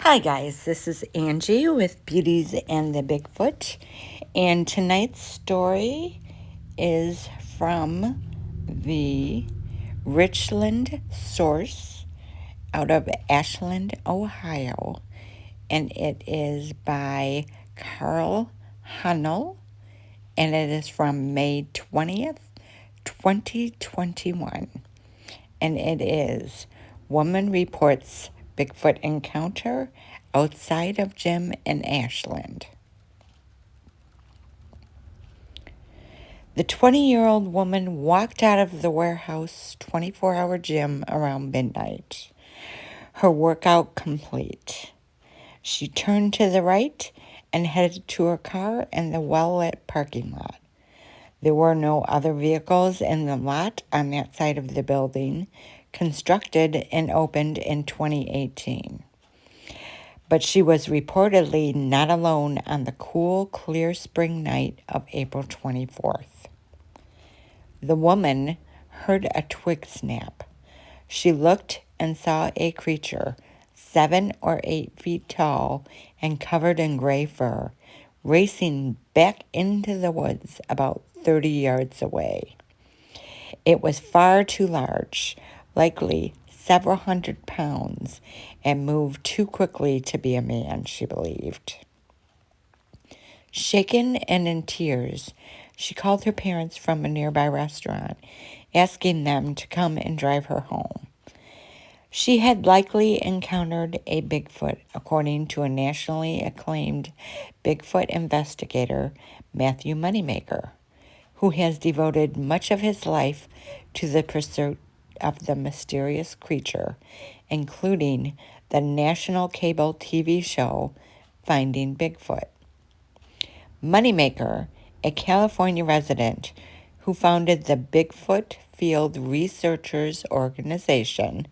Hi guys, this is Angie with Beauties and the Bigfoot, and tonight's story is from the Richland Source out of Ashland, Ohio, and it is by Carl Hunnell, and it is from May 20th, 2021, and it is Woman Reports Bigfoot Encounter Outside of Gym in Ashland. The 20-year-old woman walked out of the warehouse 24-hour gym around midnight, her workout complete. She turned to the right and headed to her car in the well-lit parking lot. There were no other vehicles in the lot on that side of the building, constructed and opened in 2018. But she was reportedly not alone on the cool, clear spring night of April 24th. The woman heard a twig snap. She looked and saw a creature 7 or 8 feet tall and covered in gray fur, racing back into the woods about 30 yards away. It was far too large, likely several hundred pounds, and moved too quickly to be a man, she believed. Shaken and in tears, she called her parents from a nearby restaurant, asking them to come and drive her home. She had likely encountered a Bigfoot, according to a nationally acclaimed Bigfoot investigator, Matthew Moneymaker, who has devoted much of his life to the pursuit of the mysterious creature, including the national cable TV show Finding Bigfoot. Moneymaker, a California resident who founded the Bigfoot Field Researchers Organization,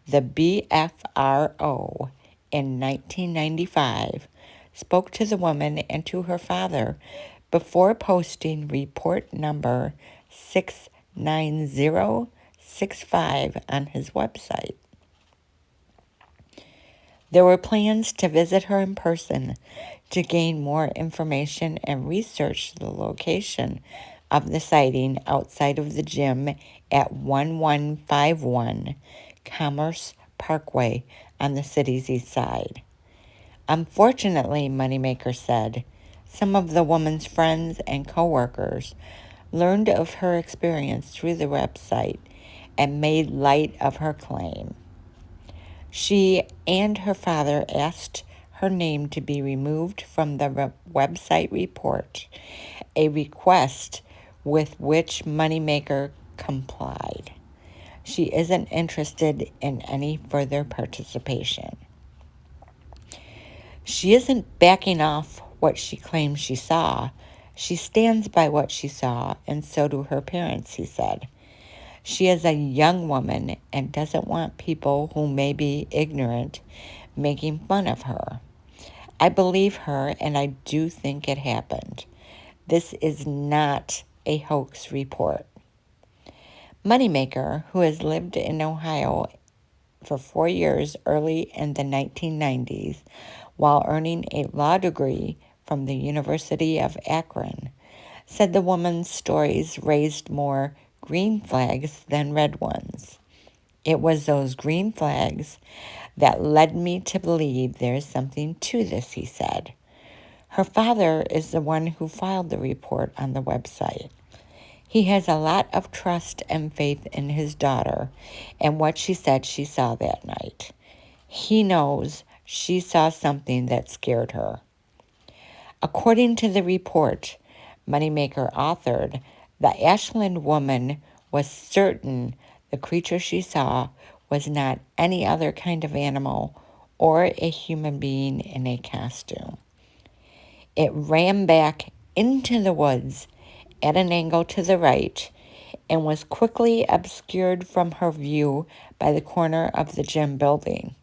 the BFRO, in 1995, spoke to the woman and to her father before posting report number 69065 on his website. There were plans to visit her in person to gain more information and research the location of the sighting outside of the gym at 1151 Commerce Parkway on the city's east side. Unfortunately, Moneymaker said, some of the woman's friends and coworkers learned of her experience through the website and made light of her claim. She and her father asked her name to be removed from the website report, a request with which Moneymaker complied. She isn't interested in any further participation. She isn't backing off what she claims she saw. She stands by what she saw, and so do her parents, he said. She is a young woman and doesn't want people who may be ignorant making fun of her. I believe her, and I do think it happened. This is not a hoax report. Moneymaker, who has lived in Ohio for 4 years early in the 1990s while earning a law degree from the University of Akron, said the woman's stories raised more green flags than red ones. It was those green flags that led me to believe there is something to this, he said. Her father is the one who filed the report on the website. He has a lot of trust and faith in his daughter and what she said she saw that night. He knows she saw something that scared her. According to the report Moneymaker authored, the Ashland woman was certain the creature she saw was not any other kind of animal or a human being in a costume. It ran back into the woods at an angle to the right and was quickly obscured from her view by the corner of the gym building.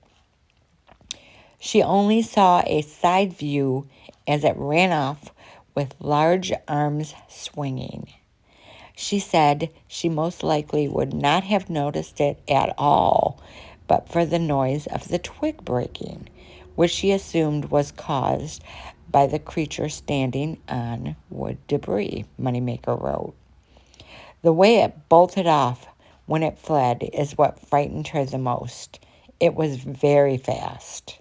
She only saw a side view as it ran off with large arms swinging. She said she most likely would not have noticed it at all but for the noise of the twig breaking, which she assumed was caused by the creature standing on wood debris, Moneymaker wrote. The way it bolted off when it fled is what frightened her the most. It was very fast.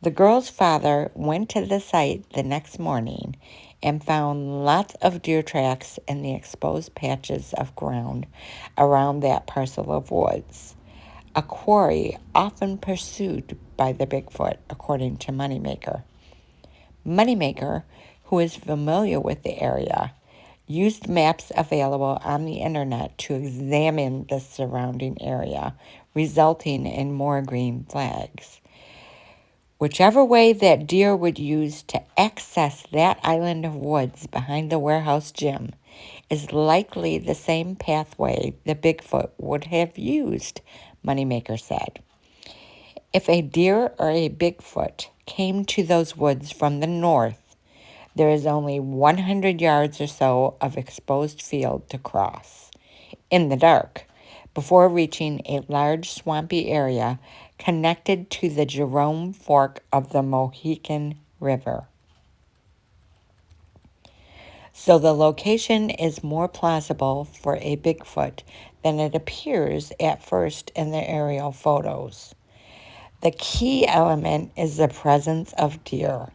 The girl's father went to the site the next morning and found lots of deer tracks in the exposed patches of ground around that parcel of woods, a quarry often pursued by the Bigfoot, according to Moneymaker. Moneymaker, who is familiar with the area, used maps available on the internet to examine the surrounding area, resulting in more green flags. Whichever way that deer would use to access that island of woods behind the warehouse gym is likely the same pathway the Bigfoot would have used, Moneymaker said. If a deer or a Bigfoot came to those woods from the north, there is only 100 yards or so of exposed field to cross in the dark before reaching a large swampy area connected to the Jerome Fork of the Mohican River. So the location is more plausible for a Bigfoot than it appears at first in the aerial photos. The key element is the presence of deer.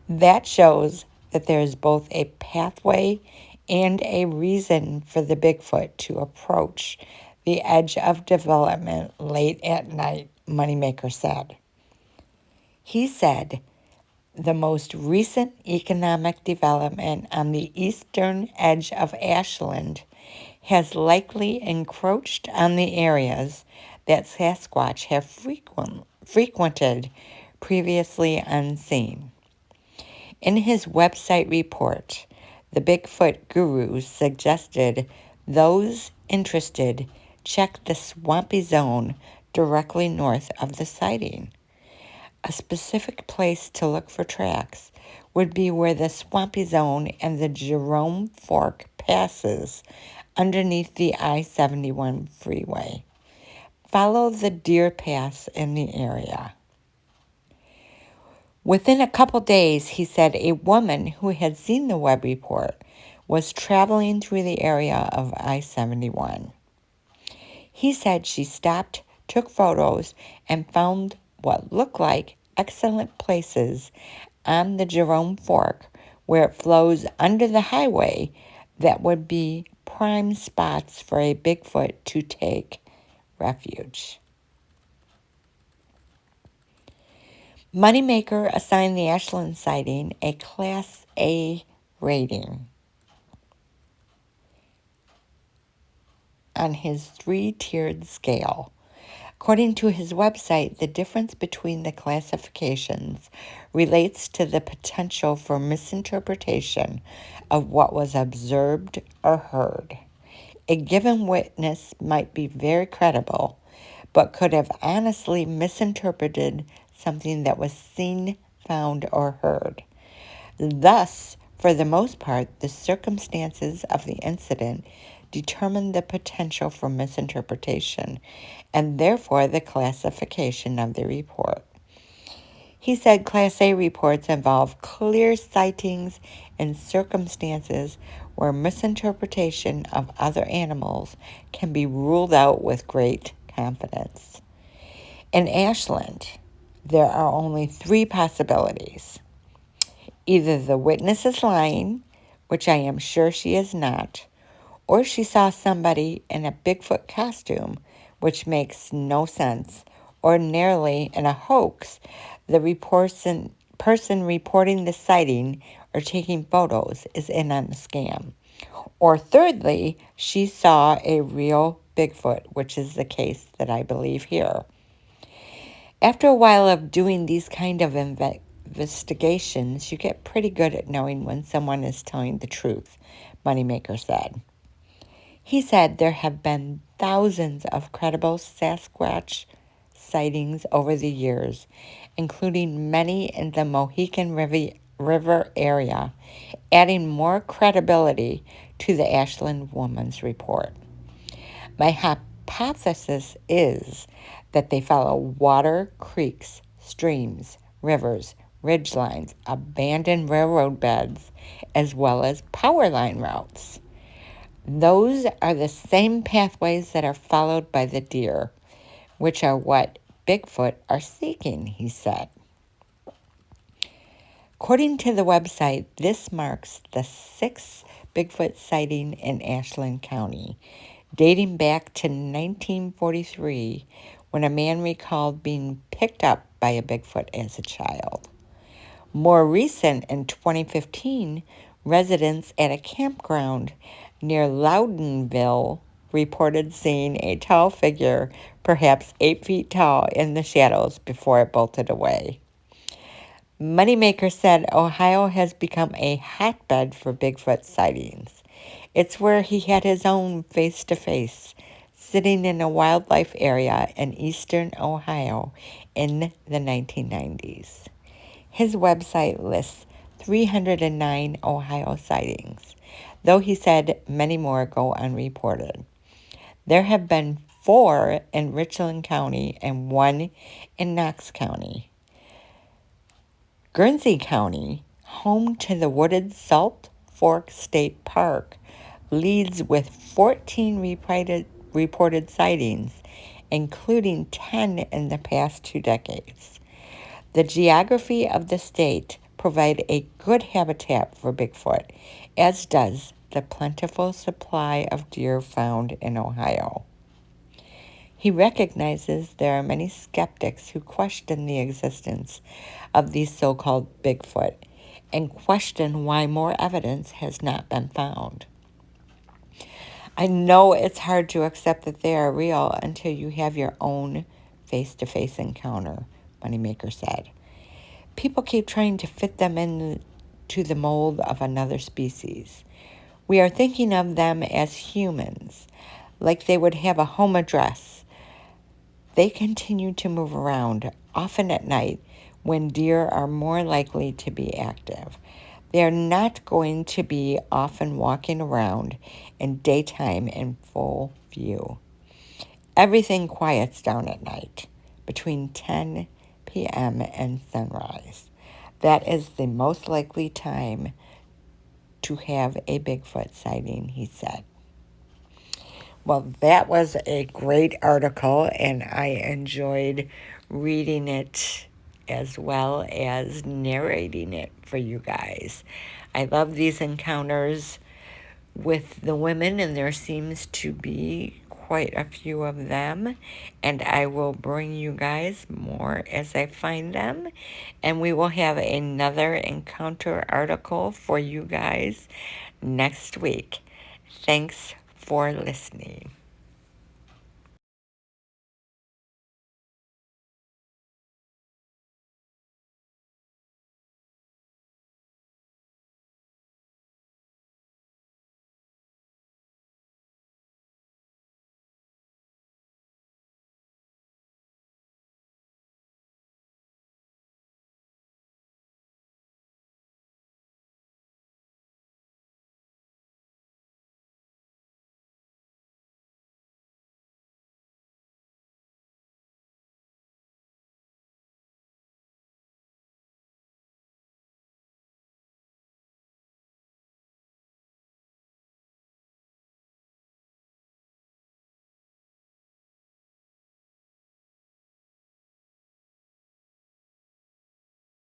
That shows that there is both a pathway and a reason for the Bigfoot to approach the edge of development late at night, Moneymaker said. He said the most recent economic development on the eastern edge of Ashland has likely encroached on the areas that Sasquatch have frequented previously unseen. In his website report, the Bigfoot Guru suggested those interested check the swampy zone directly north of the sighting. A specific place to look for tracks would be where the swampy zone and the Jerome Fork passes underneath the I-71 freeway. Follow the deer paths in the area. Within a couple days, he said a woman who had seen the web report was traveling through the area of I-71. He said she stopped, took photos, and found what looked like excellent places on the Jerome Fork where it flows under the highway that would be prime spots for a Bigfoot to take refuge. Moneymaker assigned the Ashland sighting a Class A rating on his three-tiered scale. According to his website, the difference between the classifications relates to the potential for misinterpretation of what was observed or heard. A given witness might be very credible, but could have honestly misinterpreted something that was seen, found, or heard. Thus, for the most part, the circumstances of the incident determine the potential for misinterpretation and therefore the classification of the report. He said Class A reports involve clear sightings and circumstances where misinterpretation of other animals can be ruled out with great confidence. In Ashland, there are only three possibilities. Either the witness is lying, which I am sure she is not, or she saw somebody in a Bigfoot costume, which makes no sense. Ordinarily, in a hoax, the person reporting the sighting or taking photos is in on the scam. Or thirdly, she saw a real Bigfoot, which is the case that I believe here. After a while of doing these kind of investigations, you get pretty good at knowing when someone is telling the truth, Moneymaker said. He said there have been thousands of credible Sasquatch sightings over the years, including many in the Mohican River area, adding more credibility to the Ashland woman's report. My hypothesis is that they follow water, creeks, streams, rivers, ridge lines, abandoned railroad beds, as well as power line routes. Those are the same pathways that are followed by the deer, which are what Bigfoot are seeking, he said. According to the website, this marks the sixth Bigfoot sighting in Ashland County, dating back to 1943, when a man recalled being picked up by a Bigfoot as a child. More recent, in 2015, residents at a campground near Loudonville reported seeing a tall figure, perhaps 8 feet tall, in the shadows before it bolted away. Moneymaker said Ohio has become a hotbed for Bigfoot sightings. It's where he had his own face-to-face, sitting in a wildlife area in eastern Ohio in the 1990s. His website lists 309 Ohio sightings, though he said many more go unreported. There have been 4 in Richland County and 1 in Knox County. Guernsey County, home to the wooded Salt Fork State Park, leads with 14 reported sightings, including 10 in the past 2 decades. The geography of the state provides a good habitat for Bigfoot, as does the plentiful supply of deer found in Ohio. He recognizes there are many skeptics who question the existence of these so-called Bigfoot and question why more evidence has not been found. I know it's hard to accept that they are real until you have your own face-to-face encounter, Moneymaker said. People keep trying to fit them into the mold of another species. We are thinking of them as humans, like they would have a home address. They continue to move around, often at night, when deer are more likely to be active. They are not going to be often walking around in daytime in full view. Everything quiets down at night, between 10 p.m. and sunrise. That is the most likely time to have a Bigfoot sighting, he said. Well, that was a great article, and I enjoyed reading it as well as narrating it for you guys. I love these encounters with the women, and there seems to be quite a few of them, and I will bring you guys more as I find them, and we will have another encounter article for you guys next week. Thanks for listening.